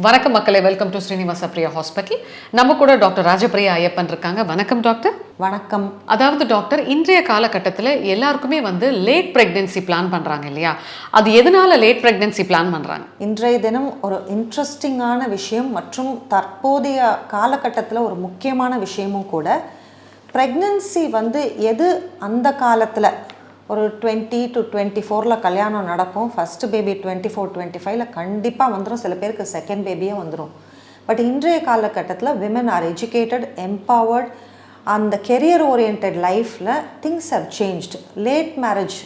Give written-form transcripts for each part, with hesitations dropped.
வணக்கம் மக்களே, welcome to Srinivasa Priya hospital. நம்ம கூட டாக்டர் ராஜபிரியா ஐயப்பன் இருக்காங்க. வணக்கம் டாக்டர். வணக்கம். அதாவது டாக்டர், இன்றைய காலகட்டத்தில் எல்லாருக்குமே லேட் ப்ரெக்னென்சி பிளான் பண்ணுறாங்க இல்லையா? அது எதனால லேட் ப்ரெக்னென்சி பிளான் பண்ணுறாங்க? இன்றைய தினம் ஒரு இன்ட்ரெஸ்டிங்கான விஷயம் மற்றும் தற்போதைய காலகட்டத்தில் ஒரு முக்கியமான விஷயமும் கூட. ப்ரெக்னென்சி எது அந்த காலத்தில் ஒரு 20 to 24 கல்யாணம் நடக்கும். ஃபஸ்ட்டு பேபி 24-25 கண்டிப்பாக வந்துடும். சில பேருக்கு செகண்ட் பேபியே வந்துடும். பட் இன்றைய காலகட்டத்தில் விமன் ஆர் எஜுகேட்டட், எம்பவர்ட், அந்த கெரியர் ஓரியன்ட் லைஃப்பில் things have changed. Late marriage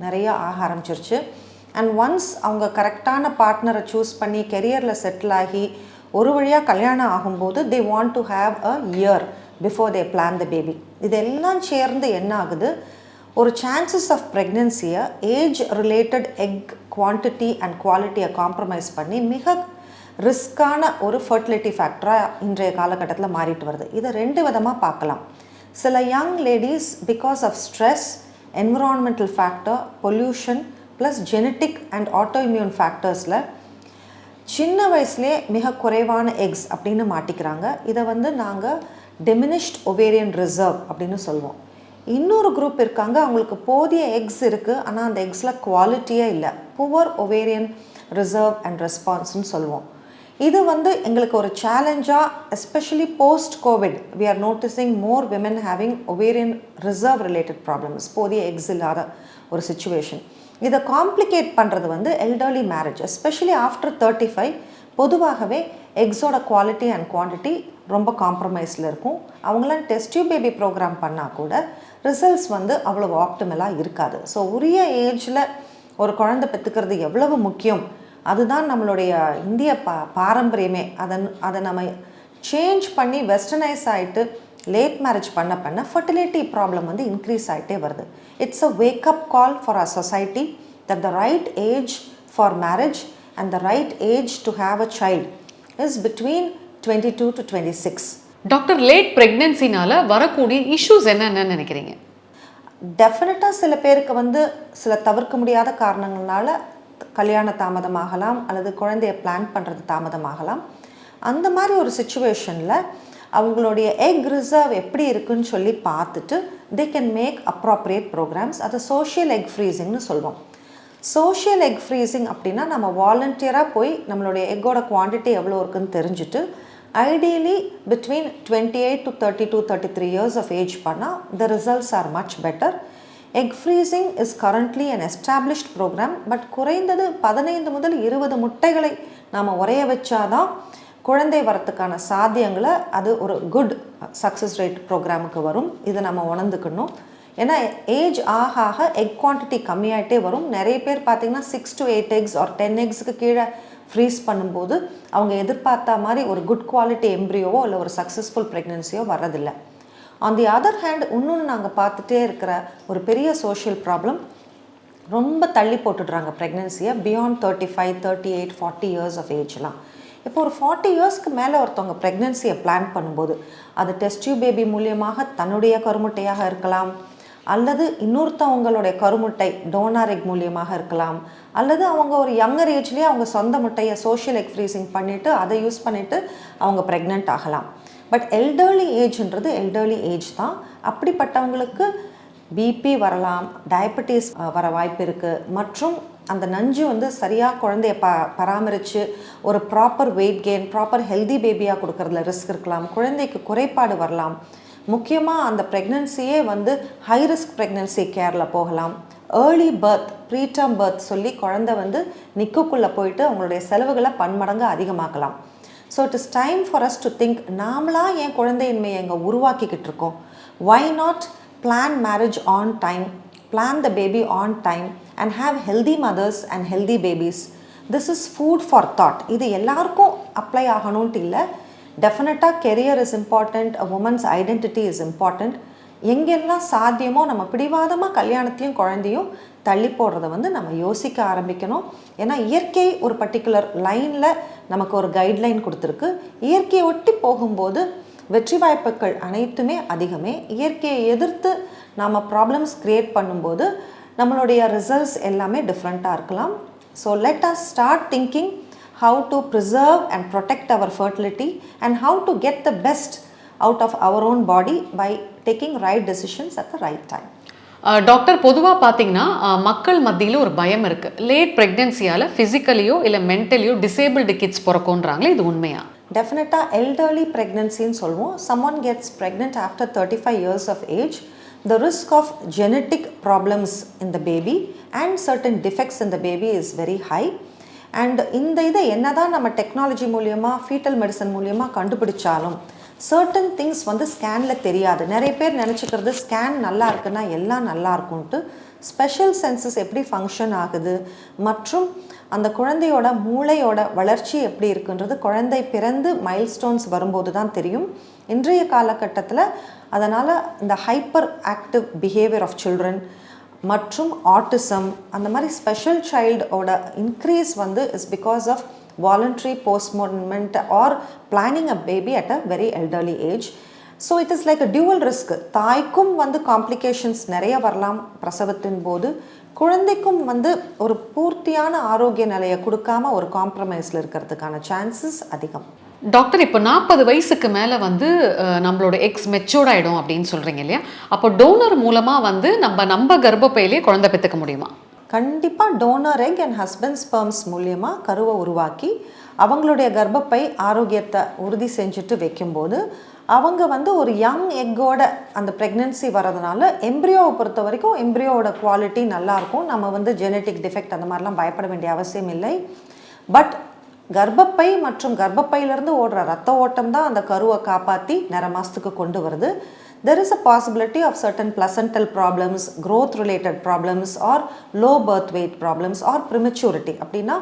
நிறைய ஆக ஆரம்பிச்சிருச்சு. அண்ட் ஒன்ஸ் அவங்க கரெக்டான பார்ட்னரை சூஸ் பண்ணி கெரியரில் செட்டில் ஆகி ஒரு வழியாக கல்யாணம் ஆகும்போது they want to have a year before they plan the baby. இதெல்லாம் சேர்ந்து என்ன ஆகுது, ஒரு சான்சஸ் ஆஃப் ப்ரெக்னென்சியை age related egg quantity and குவாலிட்டியை காம்ப்ரமைஸ் பண்ணி மிக ரிஸ்க்கான ஒரு ஃபர்டிலிட்டி ஃபேக்டராக இன்றைய காலகட்டத்தில் மாறிட்டு வருது. இதை ரெண்டு விதமாக பார்க்கலாம். சில young ladies because of stress, environmental factor, pollution plus genetic and autoimmune ஃபேக்டர்ஸில் சின்ன வயசுலேயே மிக குறைவான எக்ஸ் அப்படின்னு மாட்டிக்கிறாங்க. இதை நாங்கள் டிமினிஷ்ட் ஒவேரியன் ரிசர்வ் அப்படின்னு சொல்லுவோம். இன்னொரு குரூப் இருக்காங்க, அவங்களுக்கு போதிய எக்ஸ் இருக்குது, ஆனால் அந்த எக்ஸில் குவாலிட்டியே இல்லை. புவர் ஒவேரியன் ரிசர்வ் அண்ட் ரெஸ்பான்ஸ்ன்னு சொல்லுவோம். இது எங்களுக்கு ஒரு சேலஞ்சாக, especially post covid we are noticing more women having ovarian reserve related problems, போதிய எக்ஸ் இல்லாத ஒரு சுச்சுவேஷன். இதை காம்ப்ளிகேட் பண்ணுறது எல்டர்லி மேரேஜ், எஸ்பெஷலி ஆஃப்டர் 35. பொதுவாகவே எக்ஸோட குவாலிட்டி அண்ட் குவான்டிட்டி ரொம்ப காம்ப்ரமைஸில் இருக்கும். அவங்களாம் டெஸ்ட் டியூப் பேபி ப்ரோக்ராம் பண்ணால் கூட ரிசல்ட்ஸ் அவ்வளோ ஆப்டிமலாக இருக்காது. ஸோ உரிய ஏஜில் ஒரு குழந்தை பெற்றுக்கிறது எவ்வளவு முக்கியம், அதுதான் நம்மளுடைய இந்திய பாரம்பரியமே. அதை நம்ம சேஞ்ச் பண்ணி வெஸ்டர்னைஸ் ஆகிட்டு லேட் மேரேஜ் பண்ண ஃபர்டிலிட்டி ப்ராப்ளம் இன்க்ரீஸ் ஆகிட்டே வருது. It's a wake up call for our society that the right age for marriage and the right age to have a child is between 22 to 26. Doctor, late ப்ரெக்னென்சினால வரக்கூடிய issues என்னென்னு நினைக்கிறீங்க? டெஃபினட்டாக சில பேருக்கு சில தவிர்க்க முடியாத காரணங்களால கல்யாண தாமதமாகலாம் அல்லது குழந்தைய பிளான் பண்ணுறது தாமதமாகலாம். அந்த மாதிரி ஒரு சுச்சுவேஷனில் அவங்களுடைய எக் ரிசர்வ் எப்படி இருக்குன்னு சொல்லி பார்த்துட்டு they can make appropriate programs. அதை சோஷியல் எக் ஃப்ரீசிங்னு சொல்லுவோம். சோஷியல் எக் ஃப்ரீசிங் அப்படின்னா நம்ம வாலண்டியராக போய் நம்மளுடைய எக்கோட குவான்டிட்டி எவ்வளோ இருக்குன்னு தெரிஞ்சுட்டு ideally between 28 to 32, 33 years of age பண்ணால் the results are much better. Egg freezing is currently an established program. But குறைந்தது 15 முதல் 20 முட்டைகளை நாம் உரைய வச்சாதான் குழந்தை வரத்துக்கான சாத்தியங்களை அது ஒரு குட் சக்ஸஸ் ரேட் ப்ரோக்ராமுக்கு வரும். இதை நம்ம உணர்ந்துக்கணும். ஏன்னா ஏஜ் ஆக எக் குவான்டிட்டி கம்மியாகிட்டே வரும். நிறைய பேர் பார்த்திங்கன்னா 6 to 8 எக்ஸ் ஆர் 10 எக்ஸுக்கு கீழே ஃப்ரீஸ் பண்ணும்போது அவங்க எதிர்பார்த்த மாதிரி ஒரு குட் குவாலிட்டி எம்ப்ரியோவோ இல்லை ஒரு சக்ஸஸ்ஃபுல் ப்ரெக்னென்சியோ வர்றதில்லை. ஆன் தி அதர் ஹேண்ட் இன்னொன்று நாங்கள் பார்த்துட்டே இருக்கிற ஒரு பெரிய சோஷியல் ப்ராப்ளம், ரொம்ப தள்ளி போட்டுடுறாங்க ப்ரெக்னென்சியை பியாண்ட் 35, 38, 40 இயர்ஸ் ஆஃப் ஏஜ்லாம். இப்போ ஒரு 40 இயர்ஸ்க்கு மேலே ஒருத்தவங்க ப்ரெக்னென்சியை பிளான் பண்ணும்போது அது டெஸ்ட் டியூப் பேபி மூலியமாக தன்னுடைய கருமுட்டையாக இருக்கலாம், அல்லது இன்னொருத்தவங்களுடைய கருமுட்டை டோனார் எக் மூலியமாக இருக்கலாம், அல்லது அவங்க ஒரு யங்கர் ஏஜ்லேயே அவங்க சொந்த முட்டையை சோஷியல் எக் ஃப்ரீசிங் பண்ணிவிட்டு அதை யூஸ் பண்ணிவிட்டு அவங்க ப்ரெக்னென்ட் ஆகலாம். பட் எல்டர்லி ஏஜ்ன்றது எல்டர்லி ஏஜ் தான். அப்படிப்பட்டவங்களுக்கு பிபி வரலாம், டயபெட்டிஸ் வர வாய்ப்பு இருக்குது, மற்றும் அந்த நஞ்சு சரியாக குழந்தைய பராமரித்து ஒரு proper weight gain, proper healthy பேபியாக கொடுக்கறதுல ரிஸ்க் இருக்கலாம். குழந்தைக்கு குறைபாடு வரலாம். முக்கியமாக அந்த ப்ரெக்னென்சியே ஹை ரிஸ்க் ப்ரெக்னென்சி கேரில் போகலாம். ஏர்லி பர்த், ப்ரீடம் பர்த் சொல்லி குழந்தை நிக்குக்குள்ளே போயிட்டு அவங்களுடைய செலவுகளை பன்மடங்கு அதிகமாக்கலாம். So it is time for us to think, நாமளாக என் குழந்தையின்மையை எங்கே உருவாக்கிக்கிட்டு இருக்கோம். Why not plan marriage on time, plan the baby on time and have healthy mothers and healthy babies. This is food for thought. இது எல்லாருக்கும் apply ஆகணும்ட்டு இல்லை. டெஃபினட்டாக career is important, a women's identity is important. எங்கெல்லாம் சாத்தியமோ நம்ம பிடிவாதமாக கல்யாணத்தையும் குழந்தையும் தள்ளி போடுறத நம்ம யோசிக்க ஆரம்பிக்கணும். ஏன்னா இயற்கை ஒரு பர்டிகுலர் லைனில் நமக்கு ஒரு கைட்லைன் கொடுத்துருக்கு. இயற்கையை ஒட்டி போகும்போது வெற்றி வாய்ப்புகள் அனைத்துமே அதிகமே. இயற்கையை எதிர்த்து நாம் ப்ராப்ளம்ஸ் க்ரியேட் பண்ணும்போது நம்மளுடைய ரிசல்ட்ஸ் எல்லாமே டிஃப்ரெண்ட்டாக இருக்கலாம். So let us start thinking how to preserve and protect our fertility, and how to get the best out of our own body by taking right decisions at the right time. Doctor, பொதுவாக பார்த்தீங்கன்னா மக்கள் மத்தியில் ஒரு பயம் இருக்குது. Late ப்ரெக்னென்சியால் ஃபிசிக்கலியோ இல்லை மென்டலியோ disabled kids பிறக்கும்ன்றாங்களே, இது உண்மையா? டெஃபினட்டாக எல்டர்லி ப்ரெக்னென்சின்னு சொல்லுவோம். someone gets pregnant after 35 years of age, the risk of genetic problems in the baby and certain defects in the baby is very high. And இந்த இதை என்னதான் நம்ம டெக்னாலஜி மூலியமாக ஃபீட்டல் மெடிசன் மூலியமாக கண்டுபிடிச்சாலும் சர்டன் திங்ஸ் வந்து ஸ்கேனில் தெரியாது. நிறைய பேர் நினச்சிக்கிறது ஸ்கேன் நல்லா இருக்குன்னா எல்லாம் நல்லா இருக்கும்ன்ட்டு. ஸ்பெஷல் சென்சஸ் எப்படி ஃபங்க்ஷன் ஆகுது மற்றும் அந்த குழந்தையோட மூளையோட வளர்ச்சி எப்படி இருக்குன்றது குழந்தை பிறந்து மைல்ஸ்டோன்ஸ் வரும்போது தான் தெரியும். இன்றைய காலகட்டத்தில் அதனால் இந்த hyper active behaviour of children மற்றும் ஆட்டிசம் அந்த மாதிரி ஸ்பெஷல் சைல்டோட இன்க்ரீஸ் வந்து is because of voluntary postponement or planning a baby at a very elderly age. So it is like a dual risk. தாய்க்கும் வந்து காம்ப்ளிகேஷன்ஸ் நிறைய வரலாம் பிரசவத்தின் போது, குழந்தைக்கும் வந்து ஒரு பூர்த்தியான ஆரோக்கிய நிலையை கொடுக்காம ஒரு காம்ப்ரமைஸில் இருக்கிறதுக்கான சான்சஸ் அதிகம். டாக்டர், இப்போ 40 வயசுக்கு மேலே வந்து நம்மளோட எக்ஸ் மெச்சூர்ட் ஆகிடும் அப்படின்னு சொல்கிறீங்க இல்லையா? அப்போ டோனர் மூலமாக வந்து நம்ம கர்ப்பப்பையிலே குழந்தை பெற்றுக்க முடியுமா? கண்டிப்பாக donor egg and husband sperms மூலியமாக கருவை உருவாக்கி அவங்களுடைய கர்ப்பப்பை ஆரோக்கியத்தை உறுதி செஞ்சுட்டு வைக்கும்போது அவங்க வந்து ஒரு யங் எக்கோட அந்த ப்ரெக்னென்சி வரதுனால எம்ப்ரியோவை பொறுத்த வரைக்கும் எம்ப்ரியோவோட குவாலிட்டி நல்லாயிருக்கும். நம்ம வந்து ஜெனட்டிக் டிஃபெக்ட் அந்த மாதிரிலாம் பயப்பட வேண்டிய அவசியம் இல்லை. பட் கர்ப்பப்பை மற்றும் கர்ப்பப்பையிலேருந்து ஓடுற ரத்த ஓட்டம் தான் அந்த கருவை காப்பாற்றி நிற மாதத்துக்கு கொண்டு வருது. There is a possibility of certain placental problems, growth related problems or low birth weight problems or prematurity. அப்படின்னா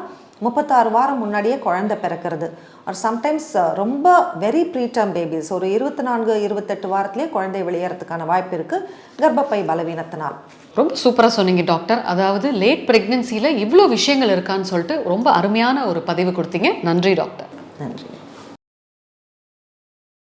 36 வாரம் முன்னாடியே குழந்தை பிறக்கிறது. or sometimes ரொம்ப வெரி ப்ரீடம் பேபிஸ் ஒரு 24-28 வாரத்திலே குழந்தை வெளியேறதுக்கான வாய்ப்பு இருக்குது கர்ப்பப்பை பலவீனத்தினால். ரொம்ப சூப்பராக சொன்னீங்க டாக்டர். அதாவது லேட் ப்ரெக்னென்சியில் இவ்வளோ விஷயங்கள் இருக்கான்னு சொல்லிட்டு ரொம்ப அருமையான ஒரு பதிவு கொடுத்தீங்க. நன்றி டாக்டர். நன்றி.